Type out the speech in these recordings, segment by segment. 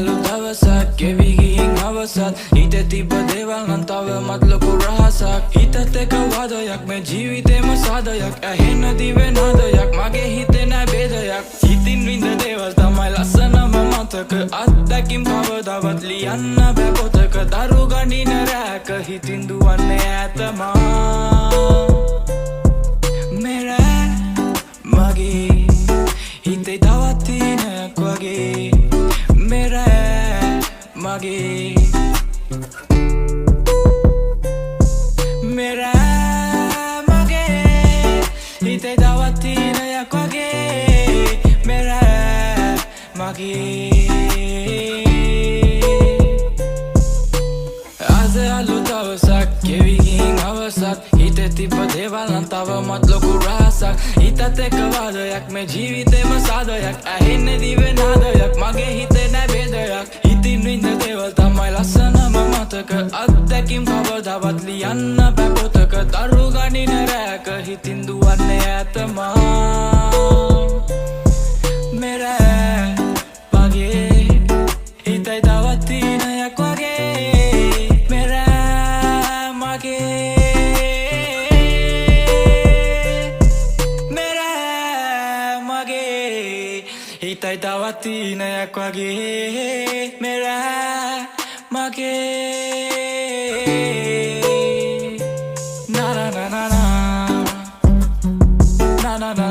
අලුත් දවසක් ගෙවි ගිහින් අවසත් හිතේ තිබ්බ දේවල් නම් තවමත් ලොකු රහසක් හිතත් එක්ක වාදයක් මේ ජීවිතේම සාදයක් ඇහෙන්න දිවෙන හදයක් මගේ හිතේ නෑ බේදයක් හිතින් විඳ දේවල් තමයි ලස්සනම මතක අත්දැකීම් කවදාවත් ලියන්න බෑ පොතක දරු ගනින රැක හිතින් දුවන්නේ ඈතමා මෙරෑ මගේ හිතේ තවත් තිනයක් වගේ මෙරෑ මගේ මෙරෑ මගේ හිතේ තවත් තිනයක් වගේ මෙරෑ මගේ අද අලුත් දවසක් ගෙවි ගිහින් අවසත් හිතේ තිබ්බ දේවල් නම් තවමත් ලොකු රහසක් හිතත් එක්ක වාදයක් මේ ජීවිතේම සාදයක් ඇහෙන්නේ දිවෙන හදයක් මගේ හිතේ නෑ බේදයක් හිතින් විඳ දේවල් තමයි ලස්සනම මතක අත්දැකීම් කවදාවත් ලියන්න බෑ පොතක දරු ගනින රැක හිතින් දුවන්නේ ඈතමා මෙරෑ මගේ හිතේ තවත් තිනයක් වගේ මෙරෑ මගේ හිතයි තවත් තිනයක් වගේ මෙරෑ මගේ නා නා නා නා නා නා නා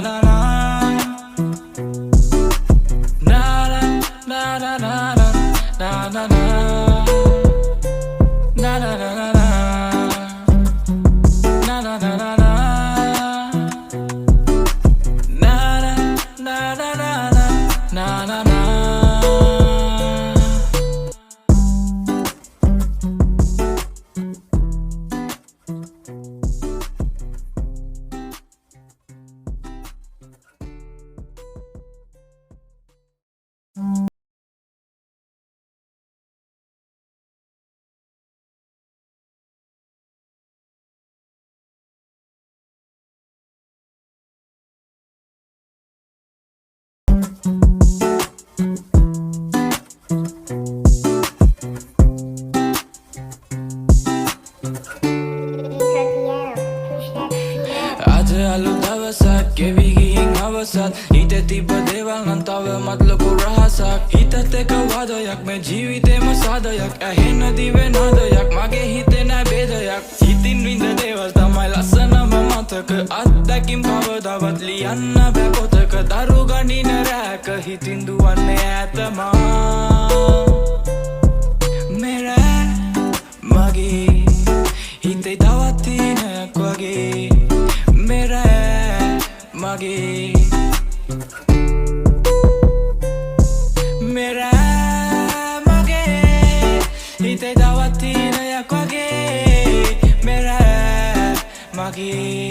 අද අලුත් දවසක් ගෙවි ගිහින් අවසත් හිතේ තිබ්බ දේවල් නම් තවමත් ලොකු රහසක් හිතත් එක්ක වාදයක් මේ ජීවිතේම සාදයක් ඇහෙන්න දිවෙන හදයක් මගේ හිතේ නෑ බේදයක් හිතින් විඳ දේවල් තමයි ලස්සනම මතක අත්දැකීම් කවදාවත් ලියන්න බෑ පොතක දරු ගනින රැක හිතින් දුවන්නේ ඈතමා මෙරෑ මගේ හිතේ තවත් තිනයක් වගේ මෙරෑ මගේ මෙරෑ මගේ හිතේ තවත් තිනයක් වගේ මෙරෑ මගේ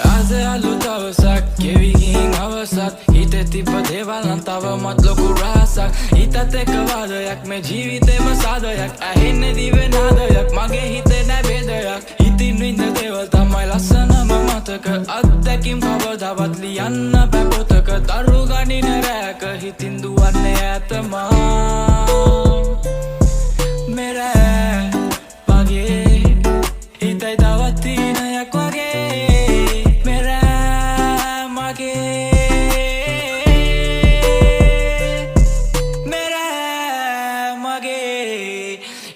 අද අලුත් දවසක් ගෙවි ගිහින් අවසත් හිතේ තිබ්බ දේවල් නම් තවමත් ලොකු රහසක් හිතත් එක්ක වාදයක් මේ ජීවිතේම සාදයක් ඇහෙන්නේ දිවෙන හදයක් මගේ හිතේ නෑ බේදයක් හිතින් විඳ දේවල් තමයි ලස්සනම මතක අත්දැකීම් කවදාවත් ලියන්න බෑ පොතක දරු ගනින රැක හිතින් දුවන්නේ ඈතමා මෙරෑ මගේ හිතයි තවත් තිනයක් වගේ මෙරෑ මගේ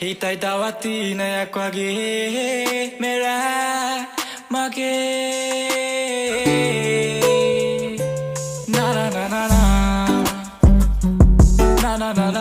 හිතයි තවත් තිනයක් වගේ මෙරෑ මගේ නා නා නා නා නා නා නා